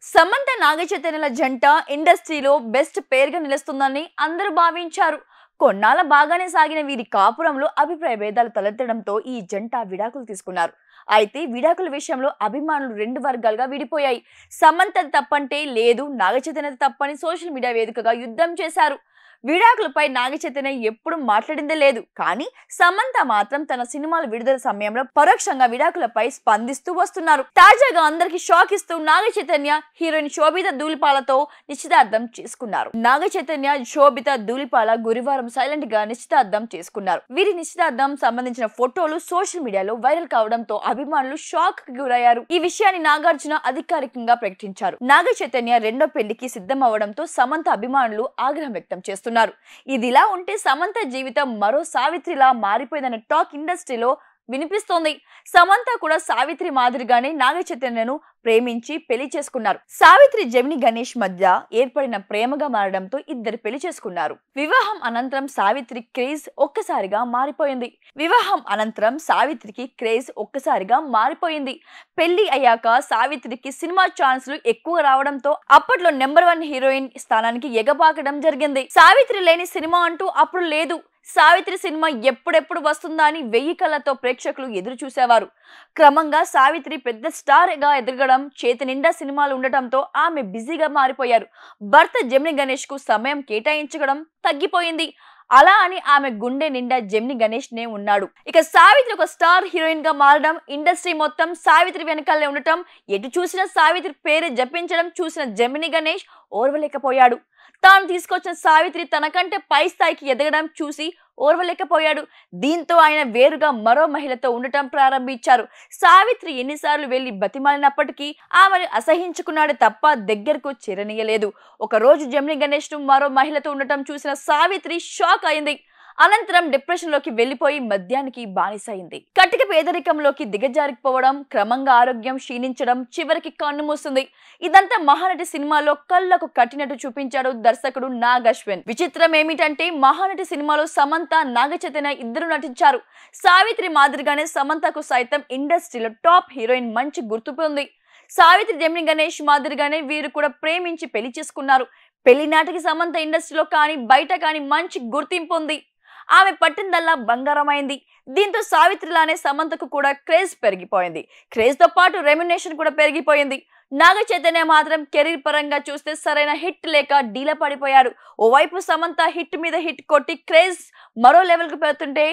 సమంత నాగచైతన్యల జంట ఇండస్ట్రీలో బెస్ట్ పేరుగా నిలుస్తుందని అందరూ భావించారు. కొన్నాళ్ళ బాగానే సాగిన వీరి కాపురంలో అభిప్రాయ భేదాలు తలెత్తడంతో ఈ జంట విడాకులు తీసుకున్నారు. అయితే విడాకుల విషయంలో అభిమానులు రెండు వర్గాలుగా విడిపోయాయి. సమంత తప్పంటే లేదు, నాగచైతన్య తప్పని సోషల్ మీడియా వేదికగా యుద్ధం చేశారు. విడాకులపై నాగచైతన్య ఎప్పుడు మాట్లాడిందే లేదు. కానీ సమంత మాత్రం తన సినిమాల విడుదల సమయంలో పరోక్షంగా విడాకులపై స్పందిస్తూ వస్తున్నారు. తాజాగా అందరికి షాక్ ఇస్తూ నాగచైతన్య హీరోయిన్ శోభిత ధూళిపాలతో నిశ్చితార్థం చేసుకున్నారు. నాగచైతన్య శోభిత ధూళిపాల గురువారం సైలెంట్ గా నిశ్చితార్థం చేసుకున్నారు. వీరి నిశ్చితార్థం సంబంధించిన ఫోటోలు సోషల్ మీడియాలో వైరల్ కావడంతో అభిమానులు షాక్ కి గురయ్యారు. ఈ విషయాన్ని నాగార్జున అధికారికంగా ప్రకటించారు. నాగచైతన్య రెండో పెళ్లికి సిద్ధం అవడంతో సమంత అభిమానులు ఆగ్రహం వ్యక్తం చేస్తున్నారు. ఇదిలా ఉంటే సమంత జీవితం మరో సావిత్రిలా మారిపోయిందన్న టాక్ ఇండస్ట్రీలో వినిపిస్తోంది. సమంత కూడా సావిత్రి మాదిరిగానే నాగచైతన్యను ప్రేమించి పెళ్లి చేసుకున్నారు. సావిత్రి జెమిని గణేష్ మధ్య ఏర్పడిన ప్రేమగా మారడంతో ఇద్దరు పెళ్లి చేసుకున్నారు. వివాహం అనంతరం సావిత్రి క్రేజ్ ఒక్కసారిగా మారిపోయింది. పెళ్లి అయ్యాక సావిత్రికి సినిమా ఛాన్స్లు ఎక్కువ రావడంతో అప్పట్లో నెంబర్ 1 హీరోయిన్ స్థానానికి ఎగబాకడం జరిగింది. సావిత్రి లేని సినిమా అంటూ అప్పుడు లేదు. సావిత్రి సినిమా ఎప్పుడెప్పుడు వస్తుందా అని 1000 కళ్ళతో ప్రేక్షకులు ఎదురు చూసేవారు. క్రమంగా సావిత్రి పెద్ద స్టార్ గా ఎదగడం, చేతి నిండా సినిమాలు ఉండటంతో ఆమె బిజీగా మారిపోయారు. భర్త జెమిని గణేష్ కు సమయం కేటాయించడం తగ్గిపోయింది. అలా అని ఆమె గుండె నిండా జెమిని గణేష్ నే ఉన్నాడు. ఇక సావిత్రి ఒక స్టార్ హీరోయిన్ గా మారడం, ఇండస్ట్రీ మొత్తం సావిత్రి వెనకాలే ఉండటం, ఎటు చూసిన సావిత్రి పేరు జపించడం చూసిన జెమిని గణేష్ ఓర్వలేకపోయాడు. తాను తీసుకొచ్చిన సావిత్రి తనకంటే పై స్థాయికి ఎదగడం చూసి ఓర్వలేకపోయాడు. దీంతో ఆయన వేరుగా మరో మహిళతో ఉండటం ప్రారంభించారు. సావిత్రి ఎన్నిసార్లు వెళ్లి బతిమాలినప్పటికీ ఆమెను అసహించుకున్నాడే తప్ప దగ్గరకు చేరనీయలేదు. ఒక రోజు జెమిని గణేష్ ను మరో మహిళతో ఉండటం చూసిన సావిత్రి షాక్ అయింది. అనంతరం డిప్రెషన్ లోకి వెళ్లిపోయి మద్యానికి బానిసైంది. కటిక పేదరికంలోకి దిగజారిపోవడం, క్రమంగా ఆరోగ్యం క్షీణించడం, చివరికి కన్ను మూస్తుంది. ఇదంతా మహానటి సినిమాలో కళ్లకు కట్టినట్టు చూపించాడు దర్శకుడు నాగ్ అశ్విన్. విచిత్రం ఏమిటంటే మహానటి సినిమాలో సమంత, నాగచైతన్య ఇద్దరు నటించారు. సావిత్రి మాదిరిగానే సమంతకు సైతం ఇండస్ట్రీలో టాప్ హీరోయిన్ మంచి గుర్తింపు ఉంది. సావిత్రి జెమిని గణేష్ మాదిరిగానే వీరు కూడా ప్రేమించి పెళ్లి చేసుకున్నారు. పెళ్లి నాటికి సమంత ఇండస్ట్రీలో కానీ బయట కానీ మంచి గుర్తింపు ఉంది. ఆమె పట్టిందల్లా బంగారమైంది. దీంతో సావిత్రిలానే సమంతకు కూడా క్రేజ్ పెరిగిపోయింది. క్రేజ్ తో పాటు రెమ్యునేషన్ కూడా పెరిగిపోయింది. నాగచైతన్య మాత్రం కెరీర్ పరంగా చూస్తే సరైన హిట్ లేక డీలా పడిపోయారు. ఓవైపు సమంత హిట్ మీద హిట్ కొట్టి క్రేజ్ మరో లెవెల్ కు పెడుతుంటే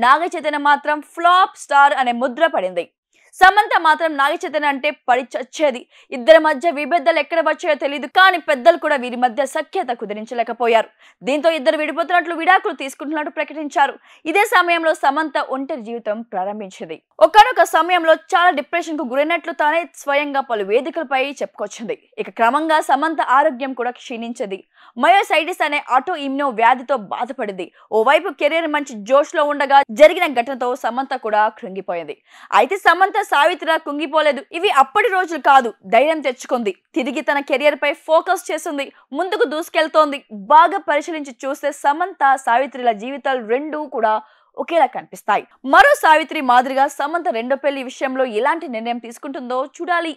నాగచైతన్య మాత్రం ఫ్లాప్ స్టార్ అనే ముద్ర పడింది. సమంత మాత్రం నాగచైతన్య అంటే పడి చచ్చేది. ఇద్దరి మధ్య విభేదాలు ఎక్కడ వచ్చాయో తెలియదు. కానీ పెద్దలు కూడా వీరి మధ్య సఖ్యత కుదిరించలేకపోయారు. దీంతో ఇద్దరు విడిపోతున్నట్లు, విడాకులు తీసుకుంటున్నట్టు ప్రకటించారు. ఇదే సమయంలో సమంత ఒంటరి జీవితం ప్రారంభించింది. ఒకానొక సమయంలో చాలా డిప్రెషన్ కు గురైనట్లు తానే స్వయంగా పలు వేదికలపై చెప్పుకొచ్చింది. ఇక క్రమంగా సమంత ఆరోగ్యం కూడా క్షీణించింది. మయోసైటిస్ అనే ఆటో ఇమ్యూనో వ్యాధితో బాధపడింది. ఓవైపు కెరీర్ మంచి జోష్ లో ఉండగా జరిగిన ఘటనతో సమంత కూడా కృంగిపోయింది. అయితే సమంత సావిత్రిలా కుంగిపోలేదు. ఇవి అప్పటి రోజులు కాదు. ధైర్యం తెచ్చుకుంది. తిరిగి తన కెరియర్ పై ఫోకస్ చేసింది. ముందుకు దూసుకెళ్తోంది. బాగా పరిశీలించి చూస్తే సమంత, సావిత్రిల జీవితాలు రెండూ కూడా ఒకేలా కనిపిస్తాయి. మరో సావిత్రి మాదిరిగా సమంత రెండో పెళ్లి విషయంలో ఎలాంటి నిర్ణయం తీసుకుంటుందో చూడాలి.